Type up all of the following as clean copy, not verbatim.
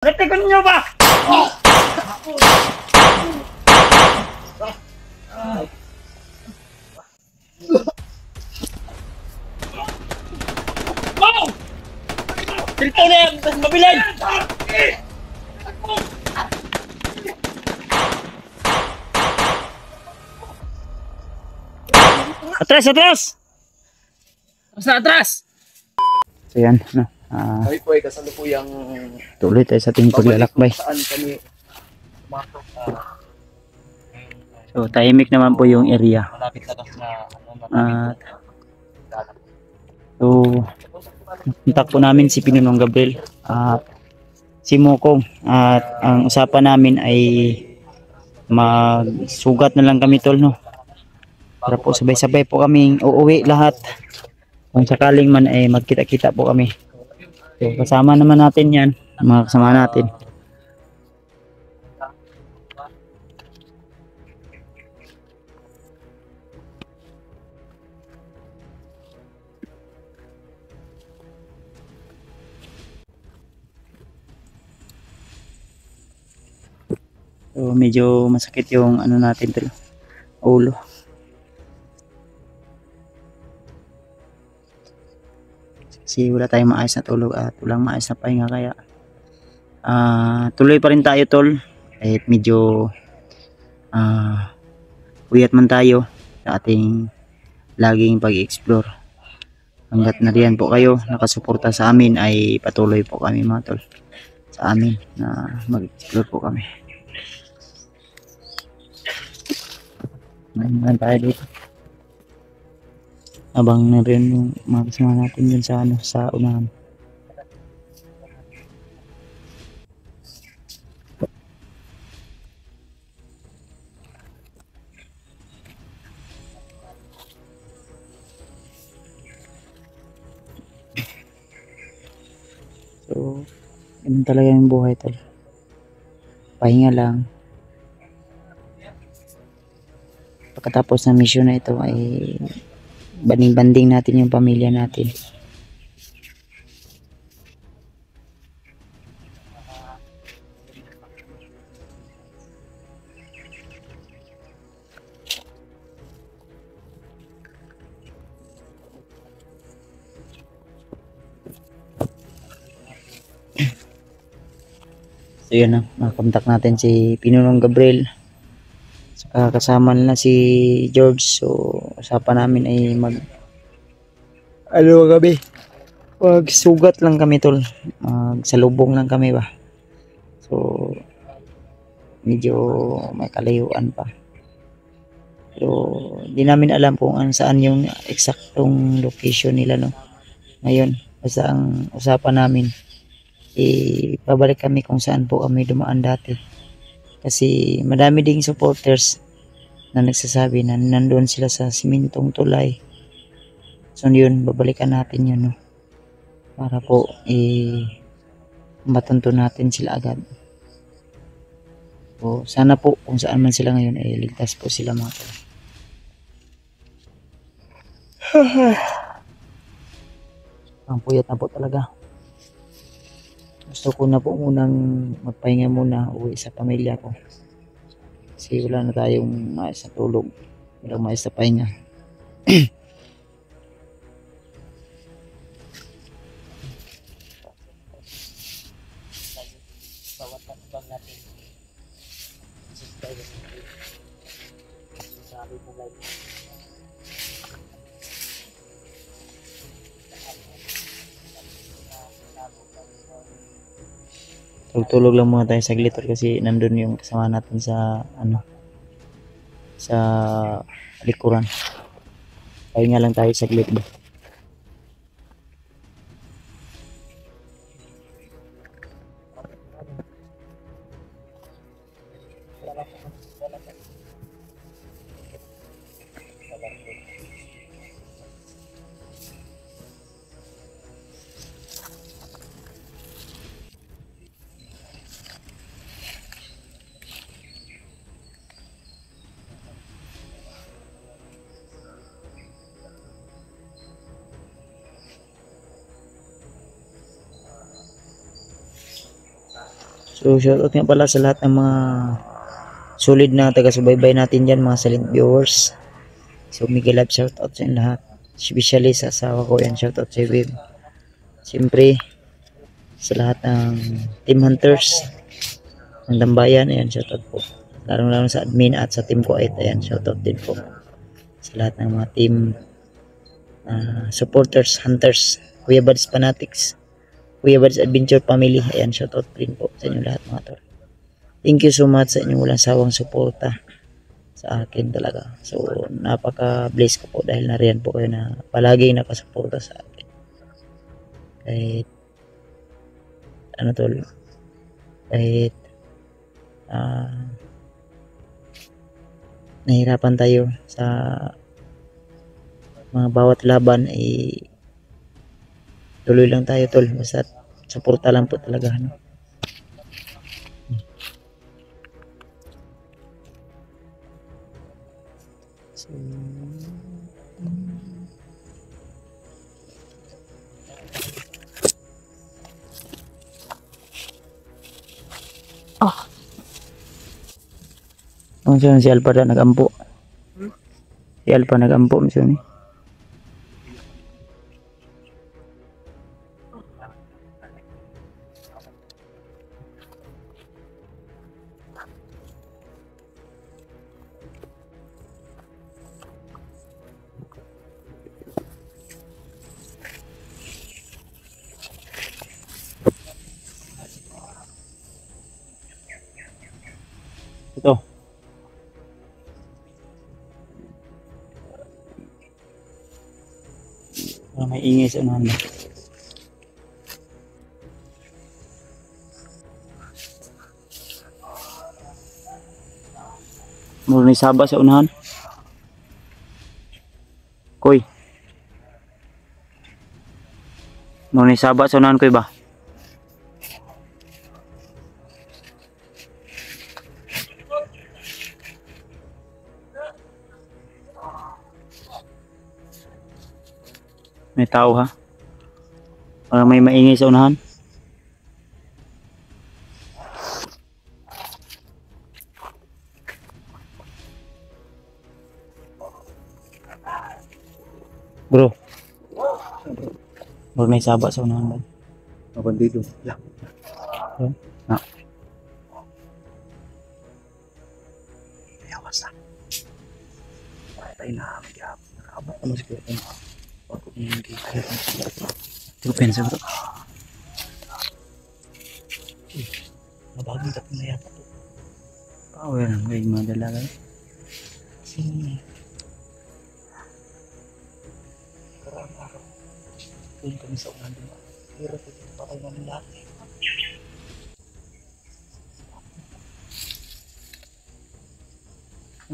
Retikan nyo ba? Wow! Silpo na yan! Mabilad! Atras! Atras! Sa atras! So yan, no? Kami po ay kasalukuyang Tuloy tayo sa ating paglalakbay. saan kami pumasok So tahimik naman po yung area. malapit na kasi na At so kontak po namin si Pinunong Gabriel at si Mokong, at ang usapan namin ay magsugat na lang kami, tol, no? Para po sabay-sabay po kaming uuwi lahat. Kung sakaling man ay magkita-kita po kami. So kasama naman natin yan, mga kasama natin. So medyo masakit yung ano natin, tol, ulo. Kasi wala tayong maayos na tulog at walang maayos na pahinga, kaya tuloy pa rin tayo, tol, kahit medyo puyat man tayo sa ating laging pag-explore. Hanggat nariyan po kayo nakasuporta sa amin ay patuloy po kami, mga tol, sa amin na mag-explore po kami. Naman tayo dito abang na rin yung mga kasama natin dun sa ano, sa unahan. So ganun talaga yung buhay, tol, pahinga lang. Pagkatapos ng mission na ito ay banding-banding natin yung pamilya natin. So yun na, makakontak natin si Pinunong Gabriel. Saka kasama nila si George. So usapan namin ay magsugat lang kami, tol, magsalubong lang kami ba. So medyo may kalayuan pa, pero di namin alam kung saan yung eksaktong location nila, no, ngayon. Basta ang usapan namin, pabalik kami kung saan po kami dumaan dati, kasi madami ding supporters na nagsasabi na nandoon sila sa simintong tulay. So yun, babalikan natin yun, no, para po matunto natin sila agad. So sana po kung saan man sila ngayon ay ligtas po sila, mga tol. Ang puyat na po talaga. Gusto ko na po munang magpahinga muna, uwi sa pamilya ko. Kasi wala na tayong maayos na tulog, walang maayos na pahinga. Tulog lang muna tayo saglit, kasi nandun yung kasama natin sa ano, sa likuran. Pahinga lang tayo saglit ba. So shoutout nga pala sa lahat ng mga solid na taga-subaybay natin dyan, mga silent viewers. So mega love shoutout sa inyo lahat. Especially sa asawa ko yan, shoutout sa Web. Siyempre sa lahat ng team hunters ng Dambayan, ayan shoutout po. Lalo sa admin at sa team ko ay ayan shoutout din po. Sa lahat ng mga team supporters, hunters, Kuya Bads Fanatics, Kuya Bads Adventure Family, ayan shoutout din po sa inyo lahat mga tol. Thank you so much sa inyong walang sawang suporta sa akin talaga. So napaka-bless ko po dahil nariyan po kayo na palaging nakasuporta sa akin. Kahit ano tol, kahit nahirapan tayo sa mga bawat laban ay tuloy lang tayo tol, basta suporta lang po talaga no? So, si Alpa na nag-ampo. Si Alpa nag-ampo mismo ni. Ito. May ingay sa unahan ba? Muro ni Saba sa unahan. Koy. Muro ni Saba sa unahan koy ba? May tao ha? Parang may maingay sa unahan. Bro. Bro, may Saba sa unahan ba? Mga bandido. Yeah. Na. Ayawas na. Patay na. Nakaabot naman siguro. Ako hindi kaya. Trupen sa bro. Mabagong tatlo na yata to. Power ang mga dalaga. Karang araw. Doon kami sa unan din. Pero ito patay namin lahat.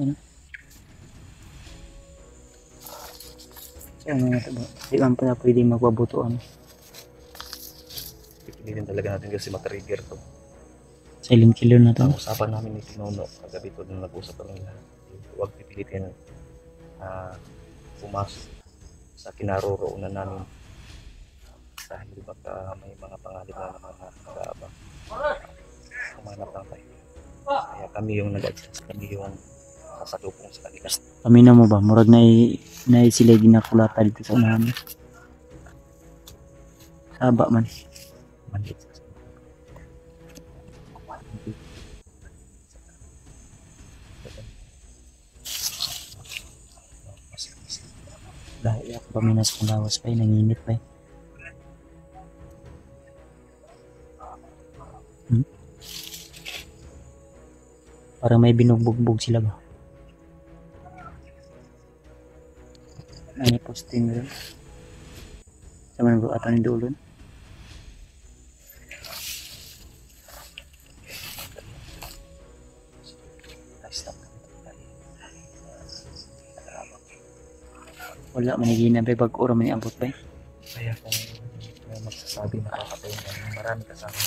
Ano? So ano nga ito ba? Di man pala pwede magbabutuan. Pipilitin talaga natin kasi matrigger to. Silent killer na to. Ang usapan namin ni Tinono kagabi ko nung nag-usap kami na huwag pipilitin pumasok sa kinaroroonan namin dahil baka may mga pangalip na naman na nag-aabang. Kumanap lang tayo. Kaya kami yung nag-adjust, kami yung sasalubong sa kanila. Pamina mo ba? Murag na sila ginakulata dito sa unahan. Saba man. Maliit sa Dahil ako paminas kung lawas pa nanginit pa Parang may binugbog sila ba? Ano posting rin? Sama na bro ato ni Dolon. Wala manigina ba pag-ura man iabot ba? Kaya kung may magsasabi na kakatay na marami kasama.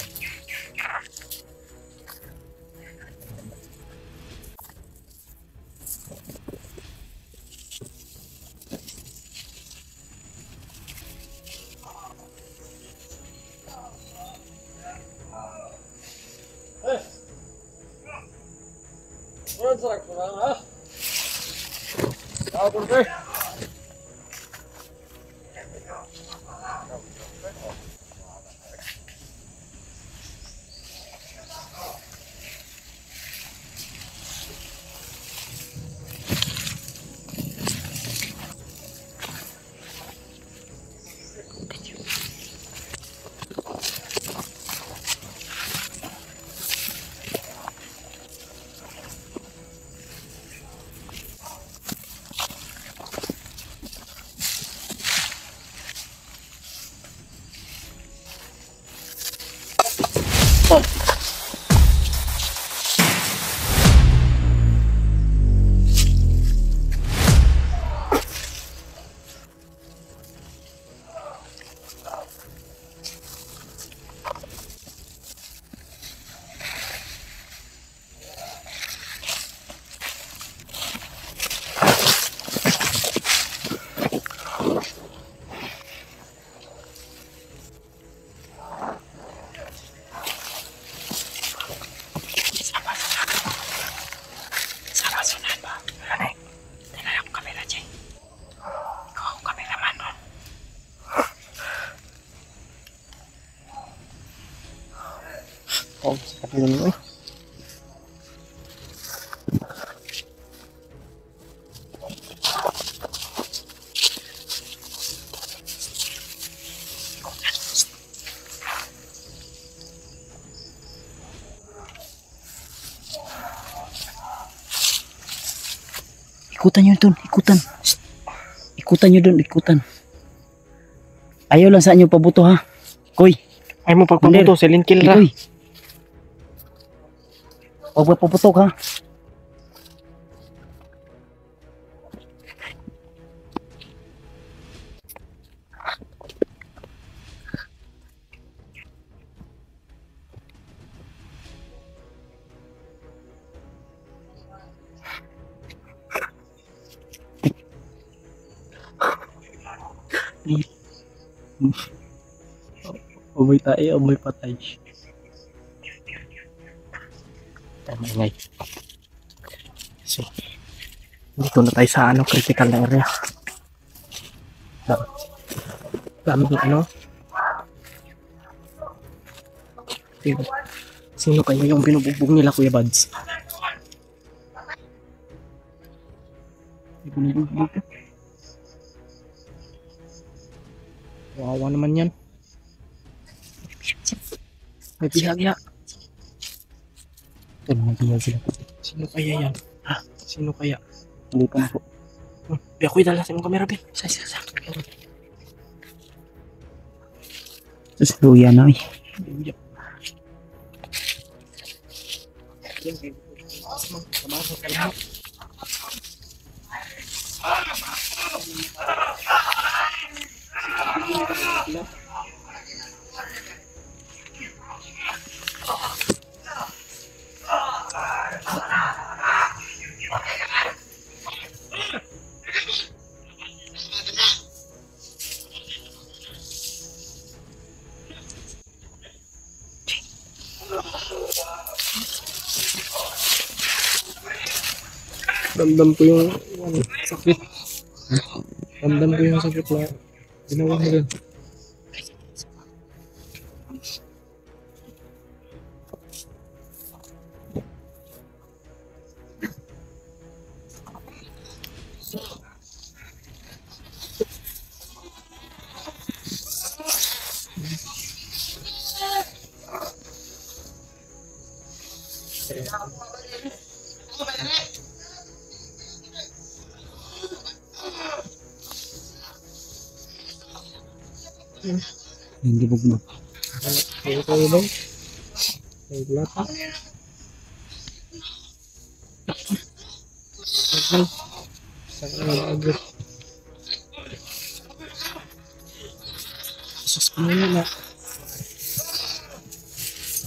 Oh, sakit nyo eh. Ikutan nyo dun, ikutan. Shh. Ikutan nyo dun, ikutan. Ayaw lang sa inyo pabuto ha. Koy, Ay mo pagpabuto, silent kill ra. Koy. Huwag paputok ha. Amoy tayo, amoy patay. Ingay. So, dito na tayo sa critical na area. Dami ng Sino kaya yung binubugbog nila, Kuya Bads? Binubugbog. Wawa naman yan. May bihagya. Sila. Sino kaya yan? Ha? Sino kaya? Hindi pa po. Di ako'y dala sa mong kamera, Ben. Sa. Sus, luya na eh. Luya. Ramdam ko yung sakit. Ramdam ko yung sakit na ginawa mo dun. Hindi bugbog. Kaya tayo ba? Ay, lata. Ay, saan agad? Sus, pinula.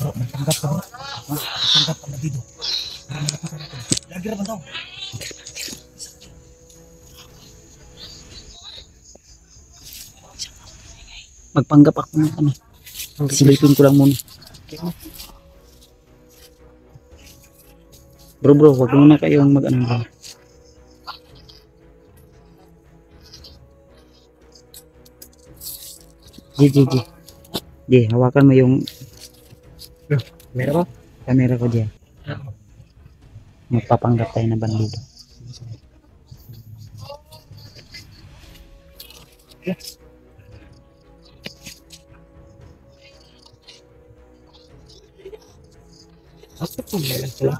Magpanggap ka ba? Magpanggap ka na dito. Lagi naman daw. Magpanggap ako ng ano. Silipin ko lang muna. Bro, wag muna kayong mag-ano bro. G. Di, hawakan mo yung Meron ba? camera ko diyan. Magpapanggap tayo na bandido. Asa po meron sila?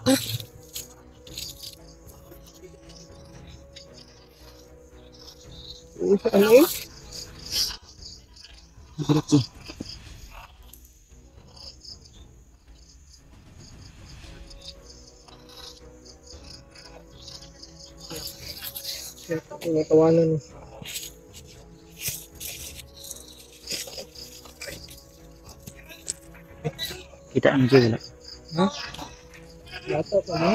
Ano yun? Diretso. Natawanan. Kita ang G wala. Ha? Yata pa na?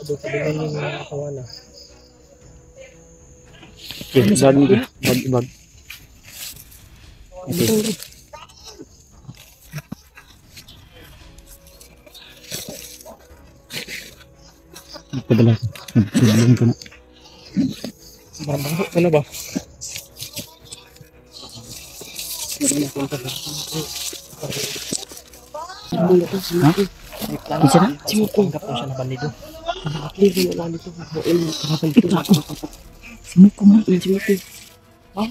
Sabihan yung natawanan. Bag. Okay. Padala ko. Nagpulong ko na. Ano ba? Ha? Isa na? Tanggap ko siya na bandido. Libre na lang dito. Sino ko nga? Ha?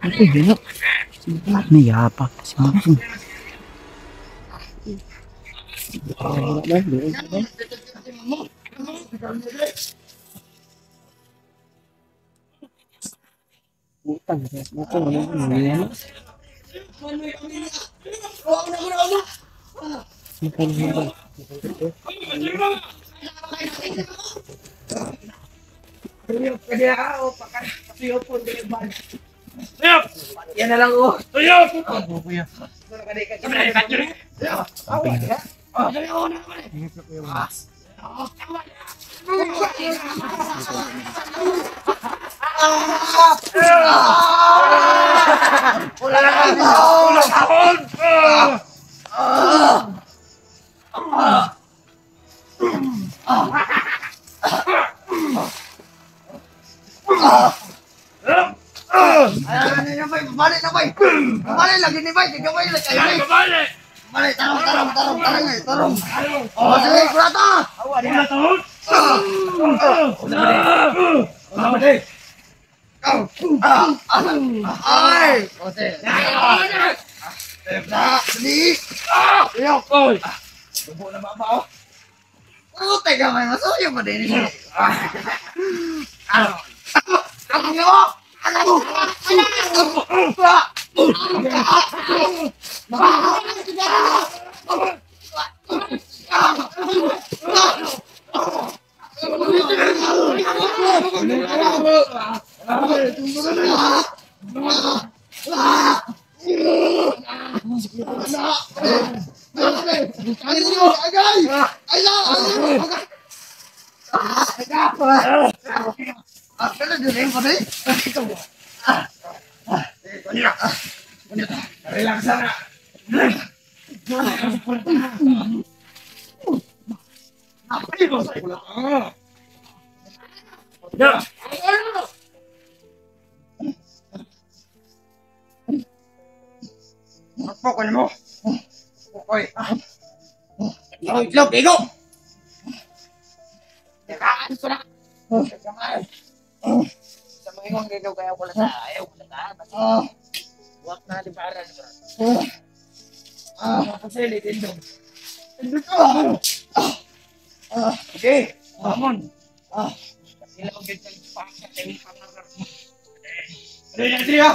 Ako yun. Nayapak. Sino ko? Utang. Ano? Yan na lang oh. Balik na bay. Balik lagi ni bay. Tiga bay lagi kayo. Balik. Balik tarong. Oh, sige, kurata. Ay. Oke. Ni. Yo, oi. Bubo na baba oh. Oh, tega may masuyo pa din. Ako mo. Pokoknya mo. Oy. Oy, lo, bigo. Tekaan ko na. Sa mga ingong gagaw kaya ko lang ayaw ko lang Wak na di para. Pasili din dong. Okay, Ramon. Sila ang ganyan paksa ng pangarap mo. Ano yan siya?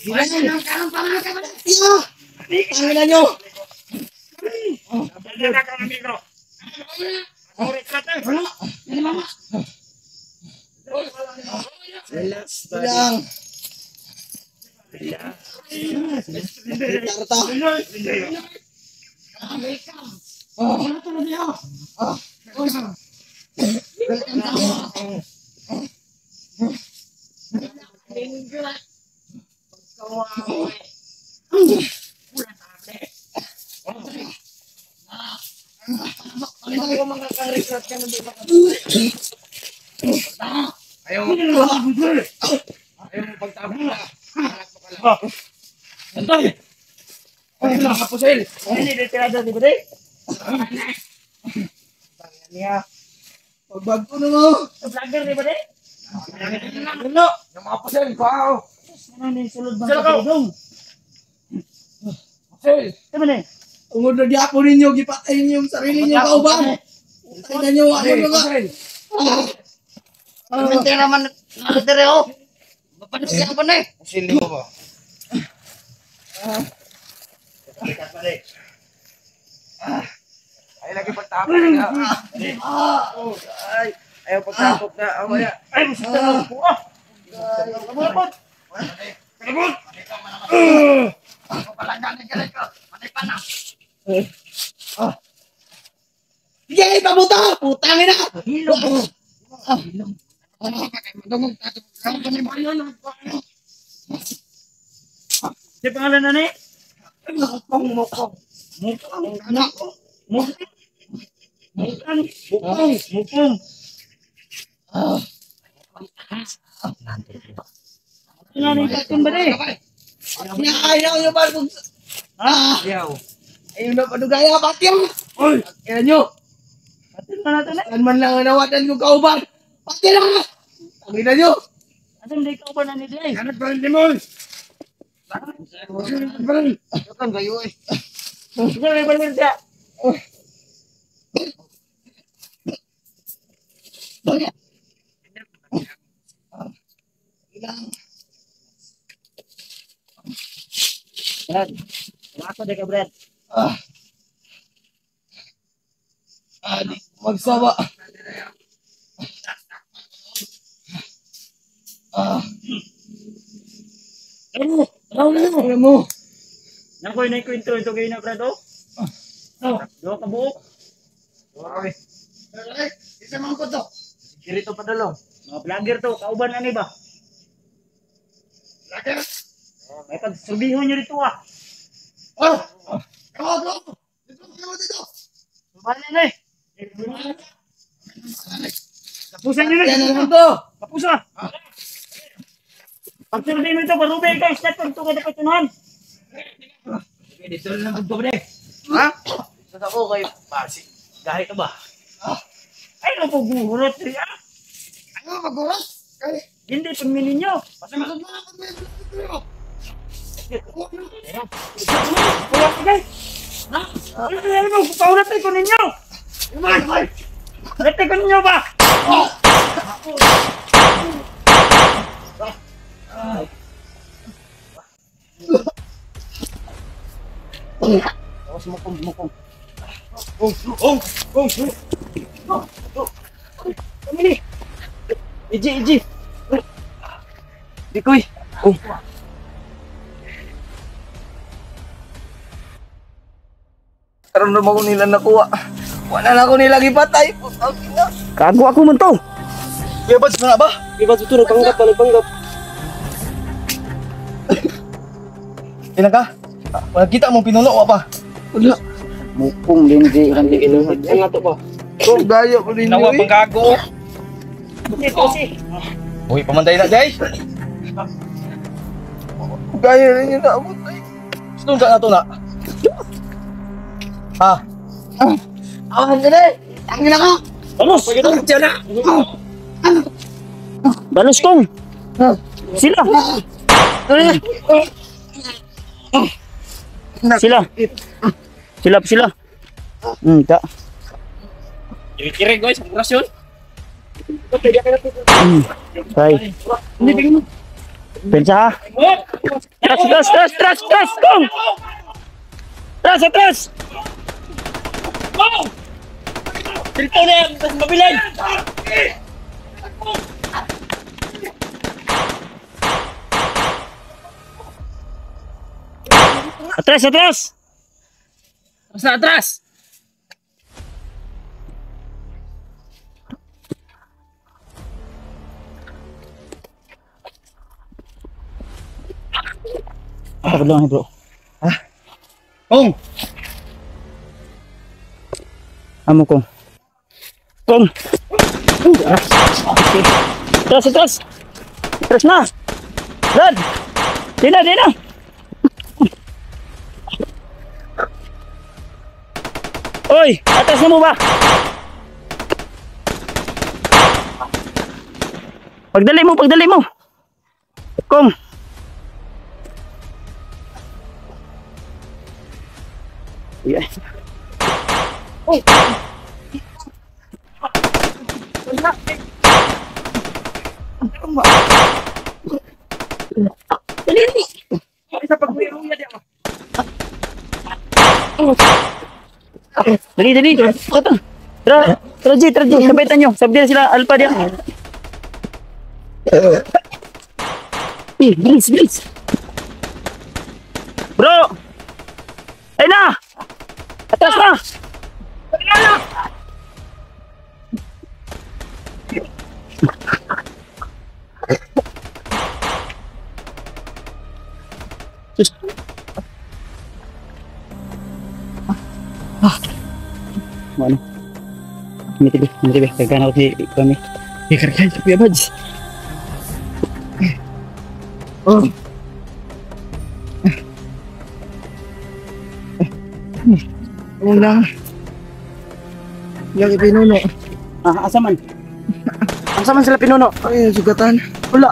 Gila na ang pangarap mo. Ano na nyo? Pwede na ka ng mikro. Relax, buddy. Antay! Ay, nakapusil! Ini dia tirada di bede. Pagbag ko na mo! Vlogger di bede. Ano? Yung mga pusil, pao! Ano ni sulod bang Sila ka! dong? Pusil! Tama ni. Ungod na diapo ninyo, gipatayin niyo yung sarili niyo kauban! Utay na niyo, ano na nga! Mentira man nakatire oh. Mapanisya pa na eh. Pusil mo ba? Ay, lagi pagtapos na. Ay, ayaw pagtapos na. Amaya. Ay, musta na po ah. Kabulabot! Kabulabot! Sige, pabuta! Putangin na! Si pangalan na ni? Mukong, mukong. Mukang anak ko. Mukang. Mukang. Ano ni tatun ba ni? Ayaw nyo ba? Ayaw. Ayaw na padugaya, patyo! Uy! Ayaw nyo! Tatun na natin eh. Saan man lang ang nawatan yung kauban? Patyo na! Pagina nyo! Atong di ka ba na ni Day? Hanap pa rin, Timon! Hanap pa rin! Kan kayo eh. Sige, may balin siya. Brad, ako di ka, Brad. Di magsawa. Ano mo? Nakoy na ikwento ito kayo na, Brad, oh. Dua ka buok. Isa man ko to. Kirito pa dalo. Mga vlogger to, kauban na ni ba? Lagi. May pagsurbihon nyo rito ah. Kawo! Dito! Subahan na eh. Kapusan nyo na. Yan naman to! Kapusa. Pagsurbihin mo ito, barubay ka, start pag ito ka dapat tunahan. Dito lang ang dobre. Ha? Dito ako kay Pasi. Gahi ka ba? Ay, napaguhurot siya. Ano maguras? Kay Hindi, pagminin nyo. Pasi masod mo pag may dito. Kuha ka guys. Ha? Ano mo, paulatay ko ninyo. Latay ko ninyo ba? Tapos mukong. Kami. Iji. Dikoy. Karon na mo nila nakuha. Wala na ako nila gipatay. Kago ako man to. Bebas na ba? Iba ito nagpanggap. Ina ka? Wala kita mo pinuno o pa? Wala. Mukong din di inuhat. Ang ato ba? Gaya ko rin Nawa yun pang gago. Kasi. Uy, pamantay na, Jay! Gaya rin yun na abot ay. Gusto ka na to na? Ha? Awan ka na eh! Tangin na ka! Vamos! Diyan na! Balos kong! Sila! Sila! Ta. Kikirig guys, ang rasyon. Tay. Pensa ha? Tras, kong! Tras! Dito na yan, tas mabilan! Atras, atras! Atras na, atras! Takot lang bro. Kong! Amo kong. Kong! Atras, atras! Atras na! Lad! Di na, di na! Oy! Atras na mo ba? Pagdali mo, pagdali mo! Kong! Yeah. Oh! Dali, dali. Tara, tara, G, sabitan nyo. Sabitan sila, Alpha dia. Bilis, bilis. Bro! Ayun na! Atras na! Ayun na! Ano? Mitibi. Kagana ko si kami. Ikarkay sa Kuya Bads. Oh. Ano lang. Yung ipinuno. Asa man? Asa man sila pinuno? Ay, sugatan. Wala.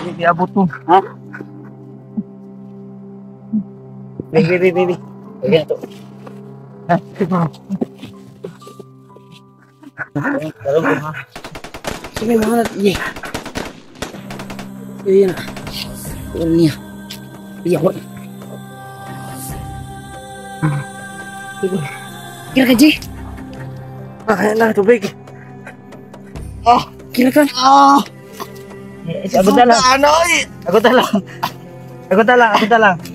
Hindi abot mo. Ha? Baby. Ayan to. Ha? Sige, mahanap. Iya. Iya na. Iya niya. Iya ko. Kira ka, Ji? Ayan na, tubig. Kira ka? Agad na lang. Ano eh? Agad na lang.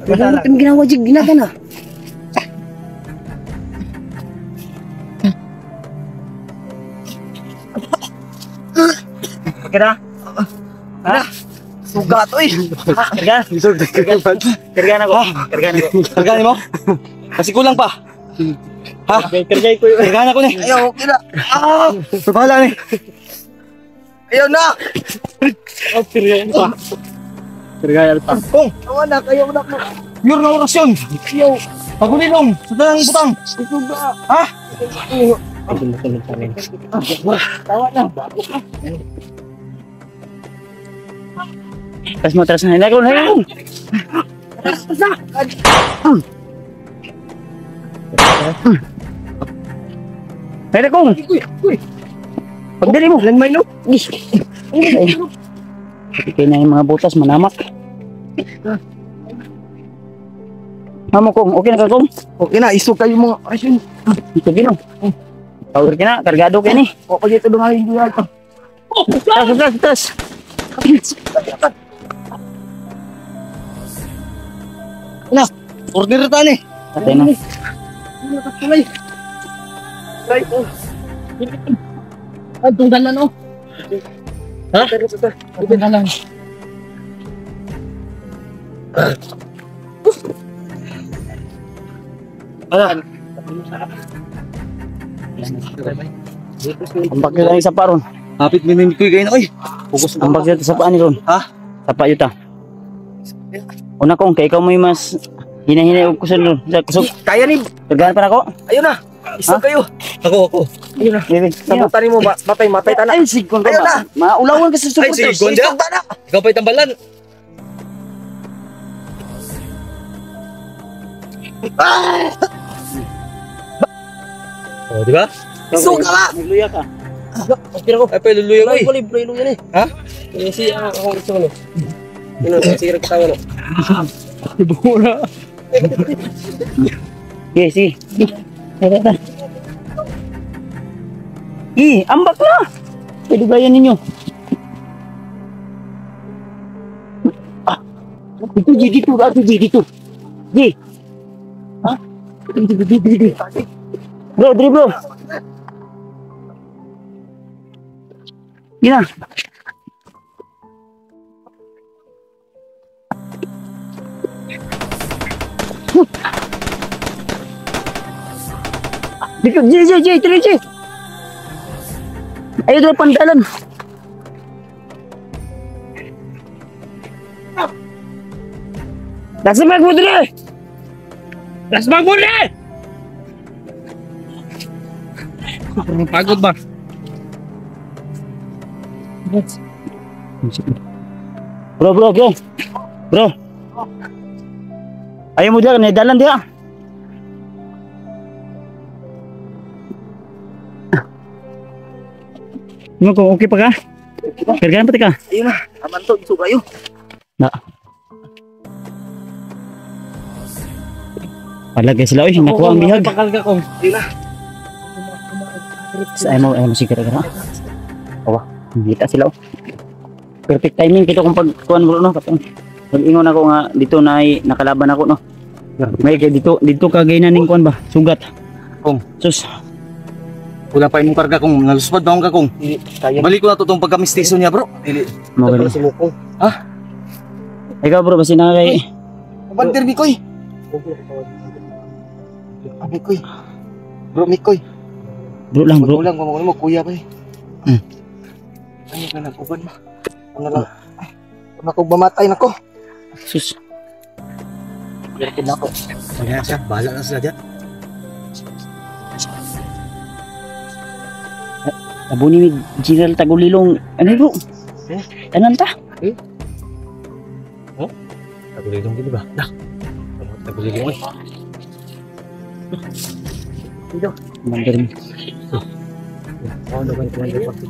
Ano kami ginawa, Ji? Ginaga na. Okay na? Ha? Sugat, oy. Karga na ko. Karganin mo? Kasi kulang pa. Ha? Kargay ko yun. Karganin ko ni. Ayaw, okay na. Bahala ni. Ayaw na. Kargay pa. Kargay pa. Kung, awa na, kayo na po. Pure na orasyon. Ayaw. Pagulilong, sa talang butang. Isuga. Ha? Tawa na. Tras na. Hilagong. Pwede kong. Pagdali mo. Langmay no. Kaya na yung mga butas manamak. Hamo kong. Okay na ka kong. Okay na, isog kayo mga orasyon. Ito gino. Power ka na. Kargado kayo ni. Okay, ito lumari yung duyan. Tras. Na, order ta ni. Patay na. Kulay. Ay, oh. Ang tunggalan, oh. Ha? Ang tunggalan. Ambak nyo lang isa pa ron. Hapit minimit ko kayo na, oy. Ambak nyo sa paan ni ron. Ha? Sa payuta. Una kong, kaya ikaw mo yung mas hinahinay og kusog ron. Kusog. Kaya ni. Kargaan pa na ko. Ayun na. Isog kayo. Ako. Ayun na. Sabutan mo, matay tanak. Ay, sigkon ka Ayun ba? na. Maulawan ka sa Ay, supporters. sige, Gonda. Ikaw pa'y tambalan. Oh, di ba? Isog ka ba? Nagluya ka. Okay na ko. Ay, paluluya ko eh. Luya ni. Ha? Kasi ako gusto ko. Yun ang sirag tawa no. Bura. Yes, ambak na. Pwede bayan ninyo. Ah, dito, G, dito. Ato, G, dito. G. Ha? Dito. Bro, dali bro. Gina. Dito, G, tiri, G. Ayo daw pandalan. Dasbag mo dire. Dasbag mo dire. Pagod ba? Bro. Bro. Ayaw mo dyan, dalan dia. Mo kung okay pa ka? Kargaan pati ka? Ayun na, aman to, iso kayo. Na. Palagay sila, nakuha ang bihag. Pakalga ko. Ayun na. Sa ayaw mo sigara ka na. Awa, kita sila. Perfect timing kito kung pagkuhan mo no. Mag-ingon ako nga dito na nakalaban ako no. May kay dito kagay na ning kuan ba? Sugat. Kung Sus. wala pa imong karga kung naluspad ba ka kung. Balik ko na to tong pagka-mistiso niya, bro. Dili. Mo gali. Ha? Ikaw bro basi na kay Banter Mikoy. Mikoy. Bro Mikoy. bro lang bro. Ulang mo kuya ba eh. Ano ka nagkuban mo? Ano lang? Ano ko bamatay nako? Sus. Yakin nako. Wala siya, bala na sila diyan. Abuni ni General Tagulilong ano bro? Tanan ta? Tagulilong gini ba? Dah. Tagulilong eh. Dito. Mandarin. Oh, ano ba ito? Ano ba ito?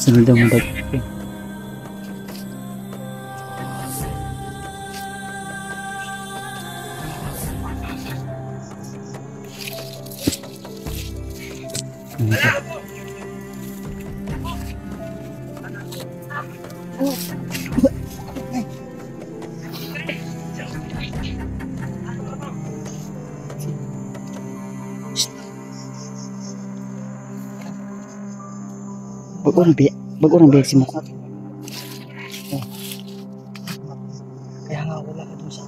Sunod ang bag. Bago orang biyak si Moko. Kaya nga wala ka dun sa...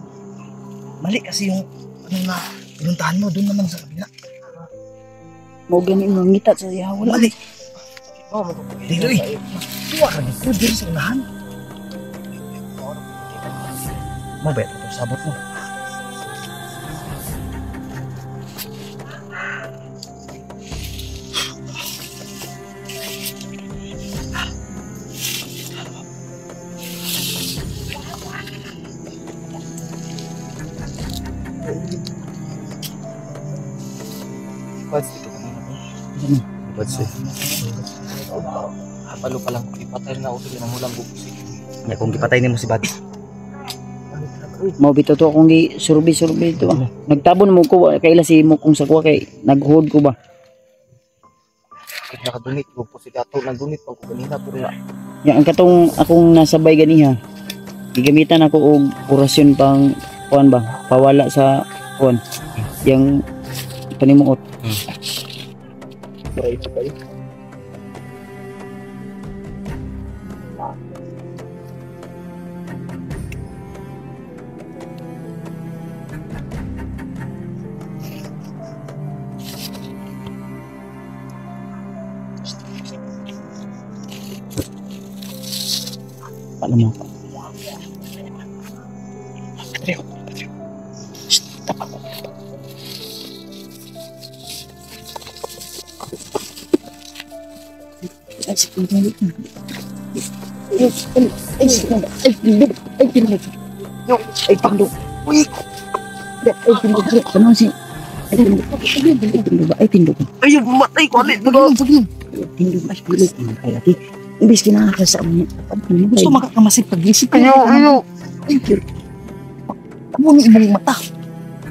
Mali kasi yung ano na pinuntahan mo dun naman sa kabila. Mau gani mo ngita sa iya wala. Mali. Dilo eh. Tuwa ka dito dito sa unahan. Mabait ito sabot mo. Buds dito kanina ba? Buds eh. Kapalo pa lang kung ipatay na ulit ng hulang bubus eh. Nga kung ipatay niyo mo si Buds. Mau bito to akong gi survey ito. Nagtabon mo ko kaila si mo kung sa kuha kay naghood ko ba. Nakadunit ko po si Gato nagdunit pag kanina puro na. Yang ang katong akong nasabay ganiha. Gigamitan ako og orasyon pang kuan ba? Pawala sa kuan. Yang panimuot. Pray ito kayo. Paano mo? Ay, tindog. Ano si? Ay, tindog ba? Ay, tindog. Ayun, matay ko ulit. Tindog. Ay, pilit. Ay, laki. Imbis kinakasa mo. Gusto makakamasip pag-isip. Ayo. Ay, cute. Ano ni ibang mata?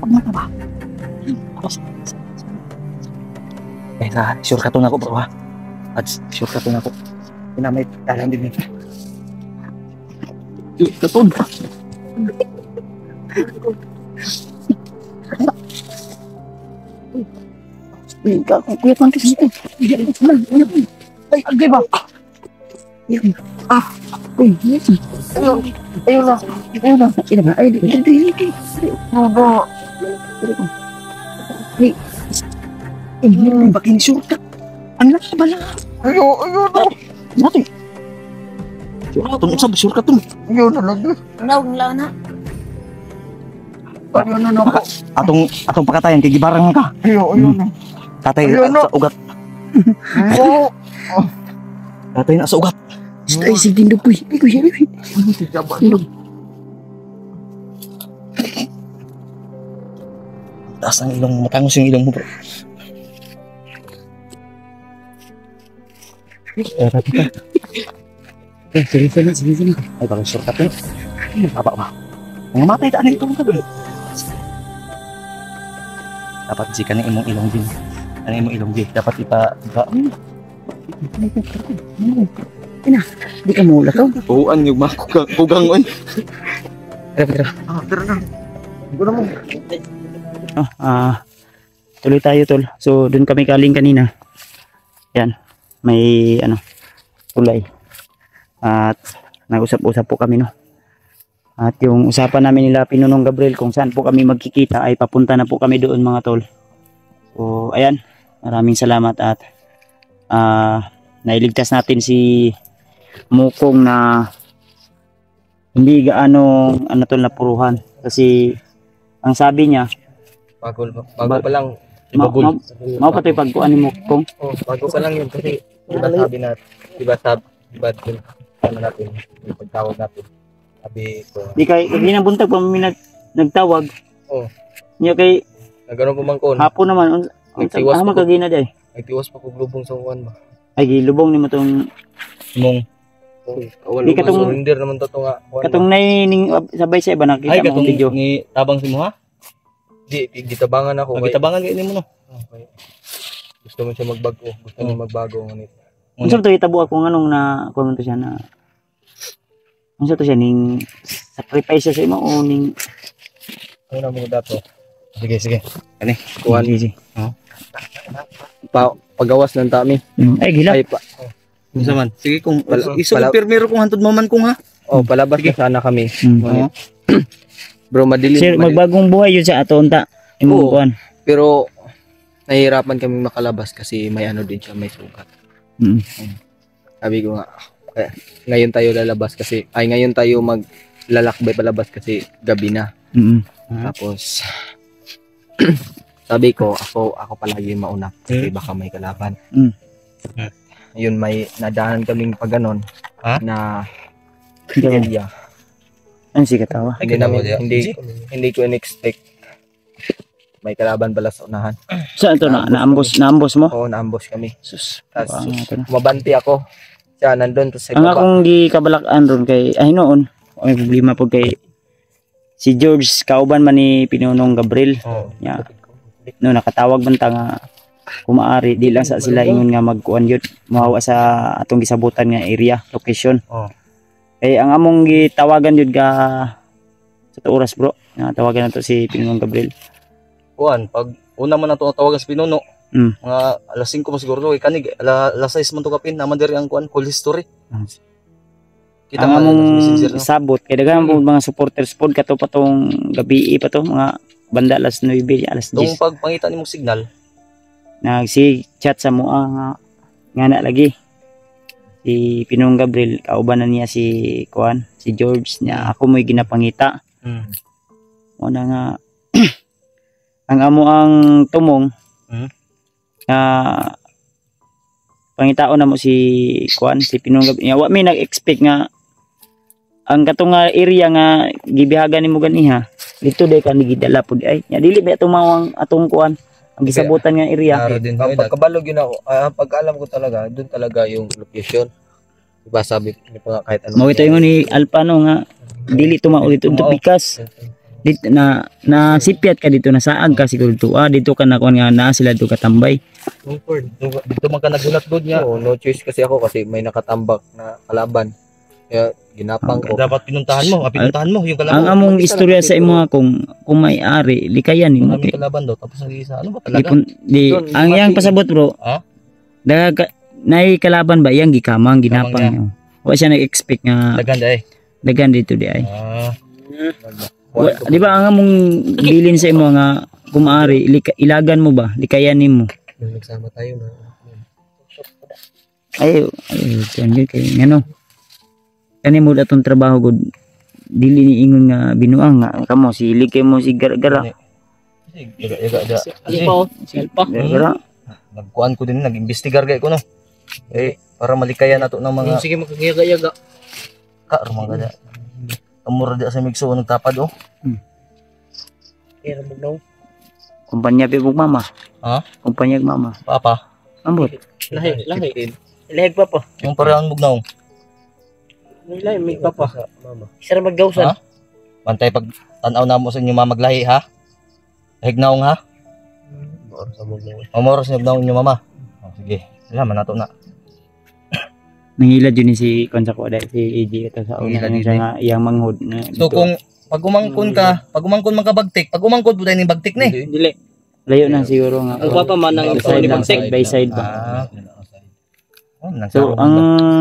Pag mata ba? Eh, sure ka to na ako, bro, ha? At sure ka to na ako. Pinamay, talang din nito. Katod. Uy, kuya pantis mo. Ay, agay ba? Uy, yes. Ayun na. Sino ba? Ay, di. Baba. Ay, bakin shortcut. Ang laki ba lang? Ayo na. Natin. Itong usap, sure ka to. Ayo na lagi. Ayo na ako. Atong pakatayan, kay gibarang ka. Ayo na. Tatay Ayun, no. sa ugat. Oo. Tatay na sa ugat. Ay, si Dindo po. Ay, kuya. Taas ang ilong, matangos yung ilong mo, bro. Sige na. Ay, bakit sure ka to? Baba ba? Mga matay, taan na itong ka, bro. Dapat si ka ng imong ilong din. Ano imong ilong din? Dapat Di ka mula to. buuan yung mga kugang oy. Tara. Tara na. Hindi na mo. Tuloy tayo, tol. So, dun kami kaling kanina. Yan. May, tulay. At, nag-usap-usap po kami, no. At yung usapan namin nila Pinunong Gabriel kung saan po kami magkikita ay papunta na po kami doon, mga tol. So, ayan. Maraming salamat at nailigtas natin si Mukong na hindi gaano tol napuruhan. Kasi, ang sabi niya, Bago Ba- pa lang. mau pa tayo pagkuhan ni Mukong. Oh, bago pa lang yun kasi sabi na, diba dun, ano natin, yung pagtawag natin. Sabi ko, Di kay ginabuntag pa may nagtawag. Oh. Niya kay nagano pumangkon, hapon naman Nagtiwas ang pa ko. magkagina day. nagtiwas pa kog lubong sa uwan ba. Ay gilubong nimo tong Mong. Wala Di ko katong- surrender naman to nga. uwan ba. katong ning sabay sa iba nakita Ay, mo ang katong video. ni tabang si mo ha? Di, gitabangan ako. Gitabangan kayo mo no? Okay. Gusto mo siya magbago. Gusto mo magbago. Ngunit. Unsa to itabo ako nganong na komento siya na unsa to siya ning sacrifice siya sa imo o ning Ano na mo dato? Sige. Ani, kuan. pagawas ng tami. Ay gila. Ay pa. Unsa man? Sige kung Pala- iso pala- pirmiro kung hantod mo man kung ha. Oh, palabas na sana kami. Mm. Bro, madilim. Sir, magbagong buhay yun sa ato unta. Imong Oo. kuan. Pero nahihirapan kami makalabas kasi may ano din siya, may sugat. Mm. Sabi ko nga, ngayon tayo lalabas kasi, ngayon tayo maglalakbay palabas kasi gabi na. Mm. Tapos, sabi ko, ako palagi yung mauna kasi baka may kalaban. Mm. Yun, may nadaanan kaming pag ganon na area. Ano si katawa? Hindi ko in-expect may kalaban pala sa unahan. Sa ito naambos mo? Oo, naambush kami. Sus. Tapos, ito na. mabanti ako. Siya, nandun to sa Ang baba. akong gikabalakan ron kay ay noon, may problema po kay si George kauban man ni Pinunong Gabriel. Oo. Ya. No nakatawag man ta nga kumaari di lang sa sila ingon nga magkuan yun mahawa sa atong gisabutan nga area, location. Oo. Eh ang among gitawagan yun ka sa oras bro. Nga tawagan na to si Pinunong Gabriel. Kuan, pag una man nato tawagan sa Pinuno. Mga alas 5 pa siguro kay kanig alas 6 man to kapin naman diri ang kuan call history. Kita Ang man among sa messenger no. sabot kay daghan po mga supporters pod kato pa tong gabi pa to mga banda alas 9 alas 10. Tung pagpangita nimong signal, Nagsi chat sa mua nga na lagi si Pinong Gabriel kauban na niya si Kuan si George niya ako mo'y ginapangita mo na nga ang amo ang tumong nga pangitaon na mo si Kuan si Pinong Gabriel wa may nag-expect nga ang katong nga area nga gibihagan nimo ganiha dito day ka nigidala pud ay nya dili ba tumawang atong kuan ang gisabutan nga area. Naro din Ang kami. pagkabalog yun ako, ang pagkaalam ko talaga, doon talaga yung location. Diba sabi ni pa nga kahit ano. Mao ito yung ni Alpano nga dili tumao dito pikas. Dito na sipiat ka dito na saag ka siguro dito. Dito ka na kuan nga naa sila dito katambay. Dito man ka nagulat doon niya. Oo, no choice kasi ako kasi may nakatambak na kalaban. Kaya ginapang ko. Dapat pinuntahan mo yung kalaban. Ang among istorya sa imo nga kung may-ari likayan nimo Maraming kay. kalaban daw tapos ang isa ano ba talaga? Di ang iyang pasabot bro. Ha? Daga nay kalaban ba iyang gikamang ginapang niya. Wa siya nag-expect nga Dagan dai. dagan dito di ay. Ah. Di ba ang among bilin sa imo nga kung maaari ilagan mo ba likayan nimo. Nagsama tayo na. Ay tanggil kay ngano. Kani mo datong trabaho gud dili ni ingon nga binuang nga kamo silig kay mo si gara-gara. Yaga. Gara. Nagkuan ko din nag-investigar gay ko no. Para malikayan nato ng mga Sige magkayaga-yaga. mga gada. Amura di sa migso nagtapad oh. Kaya mo daw. Kumpanya pibog mama. Ha? Kumpanya mama. Papa, Ambot. Lahi. Lahig pa pa. yung parehan bugnaw. Lahi, may papa. Mama. Isa na maggawsan. Ha? Bantay pag tanaw na mo sa inyo mamaglahi ha. Hignaong ha. Sa mo daw. Mamoros na bugnaw inyo mama. Oh, sige. Salamat nato na. Nangilad yun si Konsa ko dahil si AJ ito sa una Nangilad yung yun siya nga iyang manghod na So dito. kung pag umangkon man ka bagtik, pag umangkon po tayo ng bagtik ni. Dili. Layo na siguro nga. Ang papa man ang side lang, bagtik. side by side ba. Ah. Oh, So ang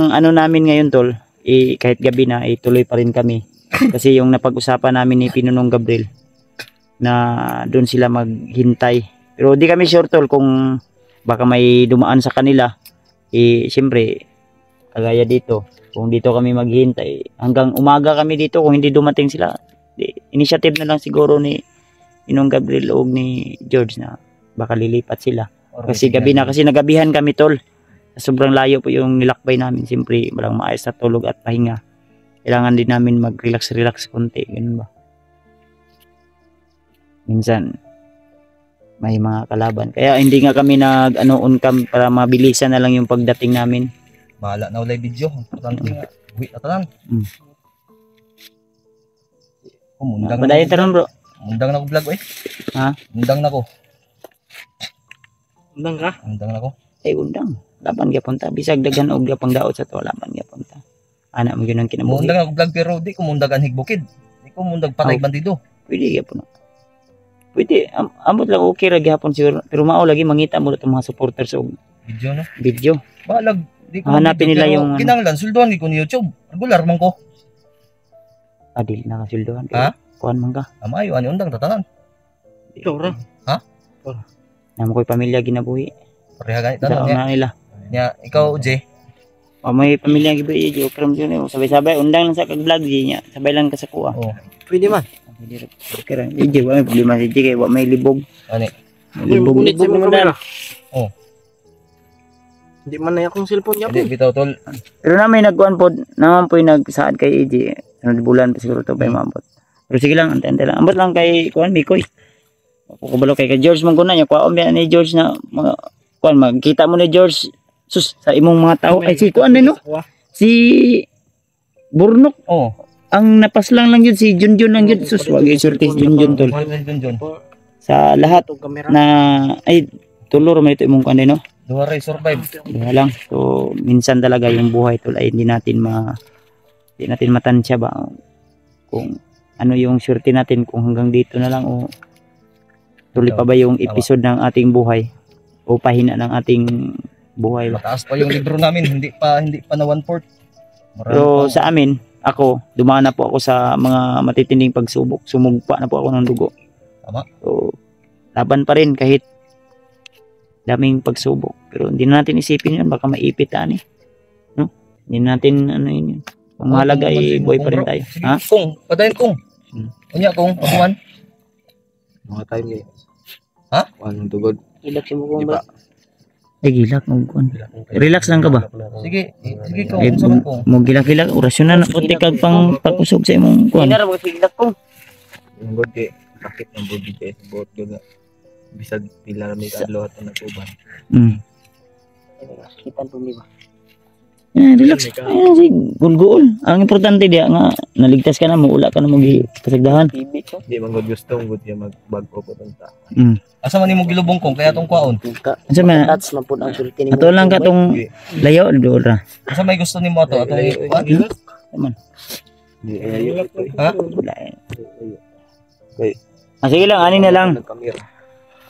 ano namin ngayon tol, kahit gabi na tuloy pa rin kami. Kasi yung napag-usapan namin ni Pinunong Gabriel na doon sila maghintay. Pero di kami sure tol kung baka may dumaan sa kanila. Siyempre kagaya dito, kung dito kami maghintay hanggang umaga kami dito kung hindi dumating sila. Initiative na lang siguro ni Pinong Gabriel o ni George na baka lilipat sila. Kasi gabi na, kasi nagabihan kami tol. Sobrang layo po yung nilakbay namin. Siyempre, walang maayos na tulog at pahinga. Kailangan din namin mag-relax konti. Ganun ba? Minsan, may mga kalaban. Kaya hindi nga kami on cam para mabilisan na lang yung pagdating namin. Bahala na ulay video. Importante nga. Uwi na tanan. Mundang Padayon taron bro. Mundang na ko vlog eh. Ha? Mundang na ko. Undang ka? Mundang na ko. Ay undang. Laban gyapon ta. Bisag daghan og gyapang daot sa to laban gyapon ta. Ana mo gyud ang kinabuhi. Mundang na ko vlog pero di ko mundagan higbukid. Di ko mundag patay Oh. bandido. Pwede gyapon. Pwede ambot lang okay ra gyapon siguro. Pero mao lagi mangita mo itong mga supporters og Video na. video. Balag. Di ko Hanapin video, nila pero yung ano. kinahanglan sulduhan ko ni YouTube. Regular man ko. Adil na kasilduhan. Ha? Kuan man ka. Amayo ani undang tatanan. Ikaw ra. Namo ko'y pamilya ginabuhi. Pareha ganit Sa tanan niya. una nila. Nya ikaw J. May pamilya gibuhi jo from yun. Sabay-sabay undang lang sa kag vlog niya. Sabay lang ka sa kuha. Oh. Pwede man. Okay ra. Di wa may problema si Jay kay wa may libog. Ani. Libog Ulit sa mga kamera. Oh. Hindi man na akong cellphone niya po. Hindi bitaw tol. Pero na may nagkuan pod, naman po yung nagsaad kay AJ. Sunod bulan pa siguro to pa maabot. Pero sige lang, antay lang. Ambot lang kay kuan Mikoy. Kukubalo kay George man kunan niya. Kuwaon ba ni George na mga kuan magkita mo ni George sus sa imong mga tao ay si kuan din no. Si Burnok Oh. ang napaslang lang yun si Junjun lang yun sus wag isulti si Junjun tol. John. Sa lahat Itong kamera. na ay tulor man ito imong kuan din no. Duha ray survive. Kaya lang. So, minsan talaga yung buhay tol ay hindi natin matansya ba kung ano yung surety natin kung hanggang dito na lang o tuloy pa ba yung episode ng ating buhay o pahina ng ating buhay ba. Mataas pa yung libro namin, hindi pa na 1/4. Pero sa amin, ako, dumaan na po ako sa mga matitinding pagsubok. Sumugpa na po ako ng dugo. Tama. So, laban pa rin kahit daming pagsubok. Pero hindi na natin isipin yun. Baka maipit ani. No? Hindi natin ano yun. Kung mahalaga ay buhay pa rin tayo. Ha? Kung, padayon kung. Unya kung, abuan. Mga time ni. Ha? Anong tugod? Ilak si mo Di ba? Ay gilak og kuan. Relax lang ka ba? Sige, sige ko, Eh, unsa man ko. mo gilak-gilak orasyon na puti kag pang pagkusog sa imong kuan. Inara mo gilak ko. Yung good kay sakit ng body kay sa buot ko nga. Bisag pila may adlaw at nagtuban. Mm. Kita po ni ba? Relax. Si gulgul. Ang importante dia nga naligtas ka na mo ula ka na mo gi kasagdahan. Di man gud gusto gud ya magbago ko tanta. Mm. Asa man nimo gilubong kong kaya tong kwaon? Unsa man? Tats man pud ang sulti ni. Ato lang ka tong layo dora. Asa may gusto nimo ato atong kuan? Man. Di ayo. Ha? Wala. Kay Sige lang, ani na lang. kamera.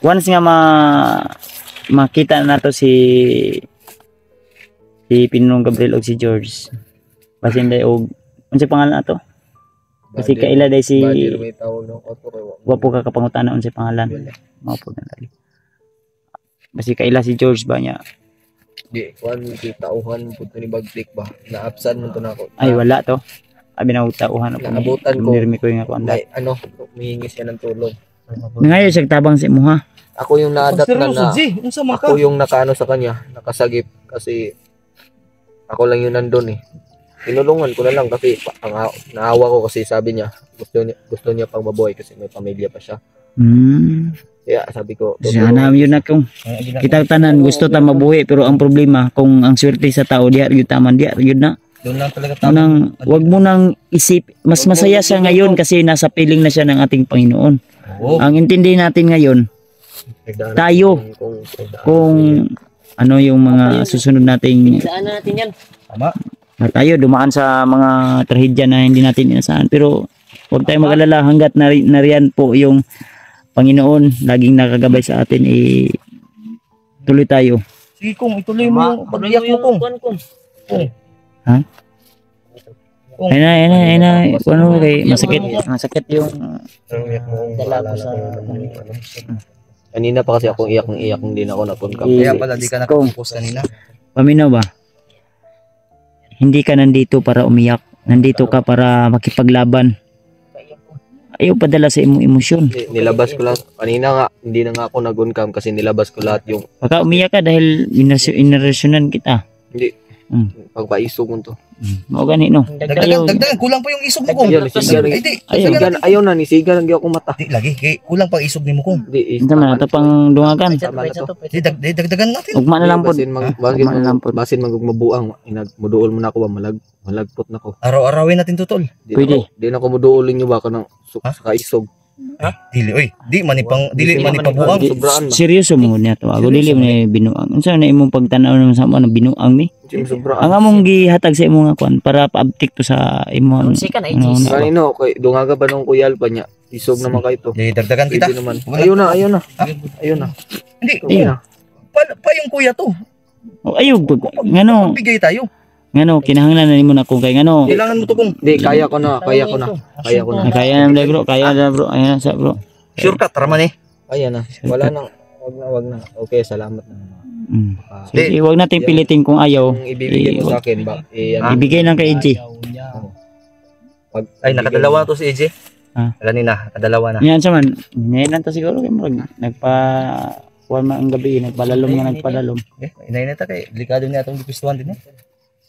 Once nga makita na to si Pinong Gabriel o si George. Basin day og unsa pangalan ato? Kasi kaila day si Badir may tawag ng auto kay wa. wapo ka kapangutana unsa pangalan. Mao po na dali. Basi kaila si George ba niya? Di kuan kitauhan pud ni bagtik ba. Na-absan man to nako. Ay wala to. Abi na utauhan ako. Naabutan ko. Nirmi ko nga kuan. Ay, ano, humihingi siya ng tulong. Ngayon siya tabang sa imo ha. Ako yung naadat na na Unsa man ka? ako yung nakaano sa kanya, nakasagip kasi ako lang yun nandun eh. Tinulungan ko na lang kasi naawa ko kasi sabi niya gusto niya pang mabuhay kasi may pamilya pa siya. Kaya sabi ko, Sana yun na kung kita tanan gusto ta mabuhi pero ang problema kung ang swerte sa tao diha gyud taman diha gyud na. Doon lang talaga tama. Nang wag mo nang isip mas masaya siya ngayon kasi nasa piling na siya ng ating Panginoon. Oo. Ang intindi natin ngayon tayo kung ano yung mga susunod nating saan natin yan? Tama. tayo dumaan sa mga trahedya na hindi natin inasahan pero huwag tayo mag-alala hanggat nariyan po yung Panginoon laging nakagabay sa atin tuloy tayo. Sige kong ituloy mo yung pag-iyak mo kong. Ha? Ay na ano kay masakit yung Dala ko sa kanina pa kasi akong iyak din ako napunta. Kaya pala di ka nakapokus kanina. paminaw ba? Hindi ka nandito para umiyak. Nandito ka para makipaglaban. Ayaw padala sa imong emosyon. Nilabas ko lahat. Kanina nga, hindi na nga ako nag-uncam kasi nilabas ko lahat yung Baka umiyak ka dahil inarasyonan kita. hindi. Pagpaisog mo to. Mao gani no. Dagdagan, kulang pa yung isog mo kong. Yan, sigan. Ay di, Ayaw na, nisigan lang ako mata. di lagi, kay kulang pa isog nimo kong. Di, Unsa man ato pang dungagan? tama na to. Di dagdagan natin. Ugma na lang pod. Basin Malampot. magmabuang. Muduol mo na ako ba? Malagpot na ko. Araw-arawin natin tutol. Pwede. Di na ako muduolin nyo ba ka ng sa kaisog. Dili oy, di manipang buang. Sobraan ba? Seryoso mo niya to. Ako dili mo ni binuang. Unsa na imong pagtan-aw naman sa mo binuang mi? Sobraan. Ang among gihatag sa imong kuan para paabtik to sa imong. Kanino, kay dungaga ba nung kuyal pa niya? Isog naman kayo to. Di dagdagan kita. Pwede naman. Ayun na. Hindi, Ayun. pa yung kuya to. Ayaw ngano Bigay tayo. kinahanglan na nimo na kung kay ngano. Kailangan mo to kung Hindi, kaya ko na. Kaya Kaya na bro, kaya na bro. Ayan sa bro. shortcut tara man eh. Kaya na. Wala nang, wag na. Okay, salamat na. Sige, wag natin pilitin kung ayaw. Kung ibibigay mo sa akin ba? Ibigay lang kay EJ. Ay nakadalawa na to si AJ. Kanina, nakadalawa na. Yan sa man. Ngayon lang to siguro kay nagpa kuwan man ang gabi, nagpalalom na nagpalalom. Inay na ta kay delikado niya atong gipistuhan din eh.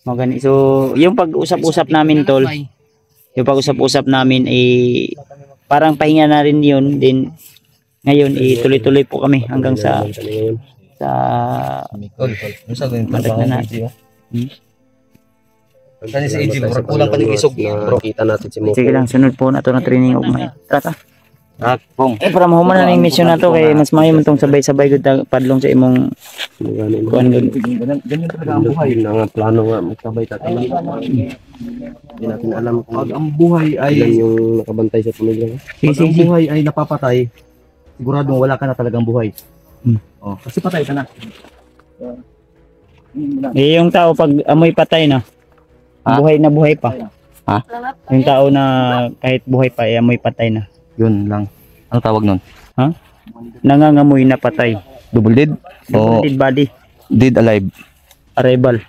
Mga gani. So, yung pag-usap-usap namin tol, yung pag-usap-usap namin parang pahinga na rin yun. Din ngayon tuloy-tuloy po kami hanggang sa Tol, ano sa ganyan Madag na trabaho si AJ? Kani si AJ, bro, kulang pa ng isog, bro. Kita natin si Mo. sige lang sunod po na to na training og may. Tara. Para mahuman na ning mission na to kay mas mayo man tong sabay-sabay gud padlong sa imong kuan gud. Ganyan talaga ang buhay. Yun na nga plano nga magkabay tatay. Hindi natin alam kung Pag ang buhay ay ilan yung nakabantay sa pamilya. pag ang buhay ay napapatay, siguradong wala ka na talagang buhay. Oh, kasi patay ka na. Yung tao pag amoy patay na, buhay na buhay pa. Yung tao na kahit buhay pa, amoy patay na. Yun lang. Ano tawag nun? Nangangamoy na patay. Double dead? O Dead body, dead alive? arrival.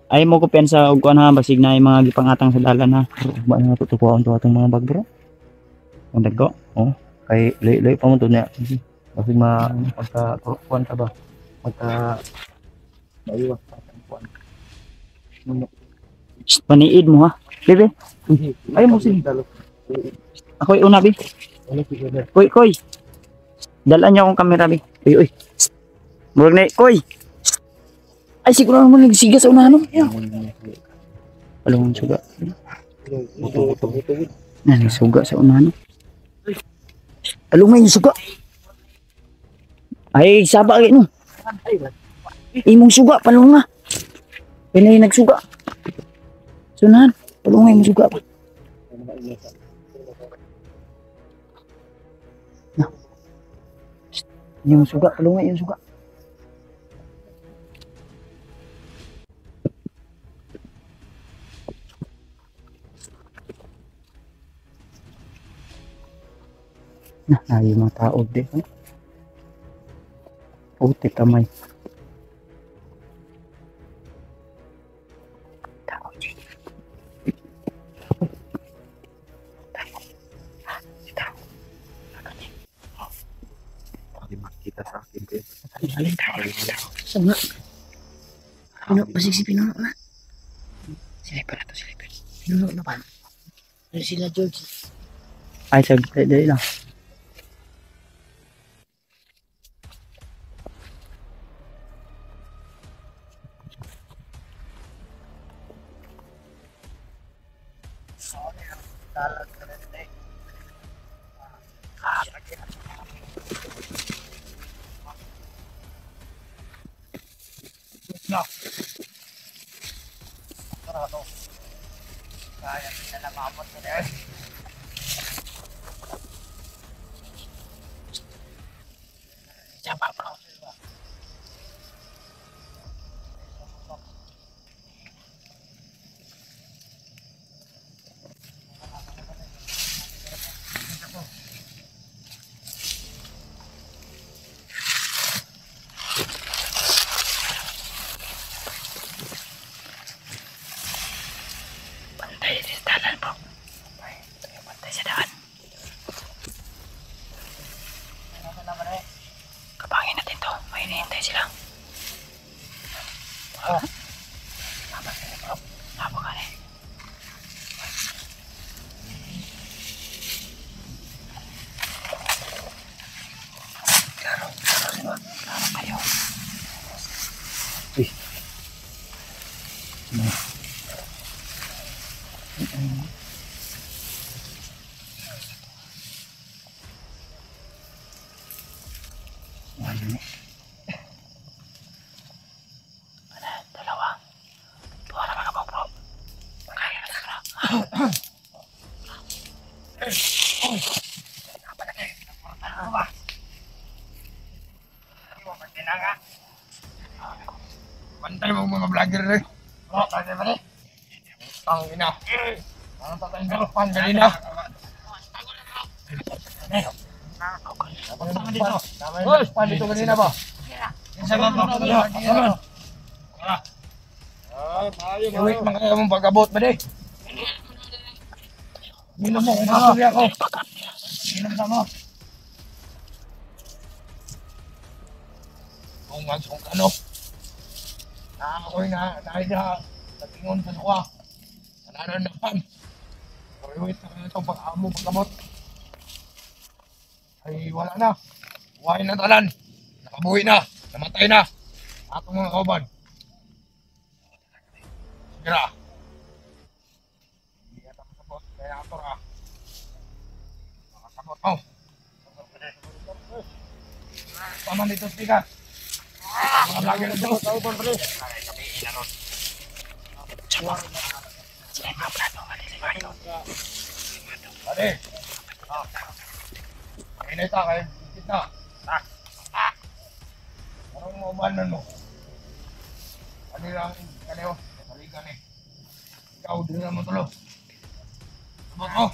Ay mo ko pensa og kuan ha basig na yung mga gipangatang sa dalan ha. Ba nga tutukuan to atong mga bag bro? Ang dagko. Kay loy pa mo to niya. Kasi magka-kuan ka ba? Maiwas ka sa kuan. Paniid mo ha. Bebe, ay mo sige. Ako'y una, Bi. Koy. Dalaan niyo akong kamera, Bi. Uy. Murag na, Koy. Ay, siguro naman nagsiga sa unahan, no? Alam mo, suga. Suga sa unahan, no? Alam mo yung suga. Ay, saba kayo, no? Imong suga, palong nga. Pinay nagsuga. Sunahan, palong nga imong suga. Yung suga, palong nga yung suga. Nah, yung mga tao din. Puti kamay. Tao din. Hindi makita sa akin ko. Sama. Ano, pasig si Pinuno na. Sila pala to, sila. Pinuno na pa. Ano sila, George? Ay, dali lang. Kapangin natin to. May hinihintay sila. Habo ka rin. Klaro kayo. Uy. Dalawa. Tuwa na mga bro. Kaya na ka. Pantay mo mga vlogger rin. Oo, pantay pa rin. Ang ina. Ang tatay ko, pantay na. Boss, pantay ito kanina ba? Isa ba ba? Iwit mga kayo mong pagkabot ba di? Minom mo kung patuloy ako. Minom ka mo. Kung ano. Ako'y dahil na natingon sa luwa. Nanananapan. Iwit na ito pag-amo pagkabot. Ay wala na. Buhay na talan. Nakabuhi na. Namatay na. Atong mga kauban. Kira. Hindi ata masabot. Kaya ato ka. Makasabot mo. Paman dito speaker. Mga vlogger na ito. Kauban pa rin. Kami inaron. Sabot. Sila yung mga plano. Ade. Kaya na ito. Kaya kita. Anong maubanan mo? Ano lang kaneo? Kaligan eh. Ikaw din naman tulo. Sabot mo.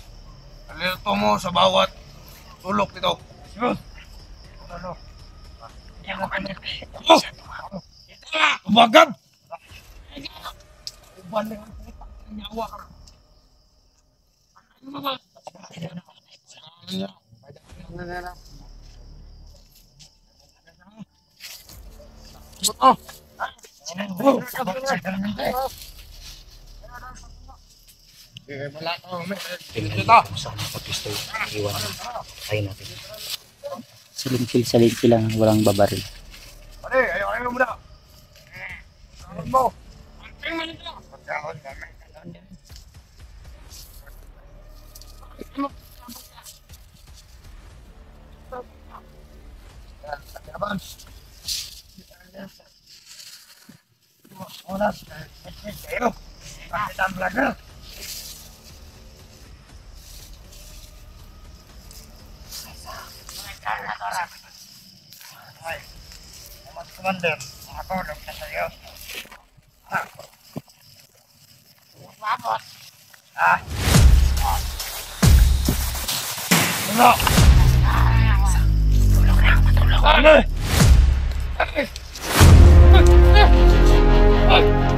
Alerto mo sa bawat tulok dito. Sige. Ano? Hindi ako kanil. Umagab! Uban lang ang nyawa ka. Ano ba? Ano niya? Wala ka, Tingnan dito. natin kung saan nakapisto yung iwan natin. Tayo natin. Salintil lang, walang babaril. Pare, ayaw mo na. Saan mo? Anting mo nito. Pagkahon kami. Abang. Oras, kayo. Kapitan Vlogger. Ay, Mas Commander, ako lang sa sayo. Mabot. Ano? Ano? Ay!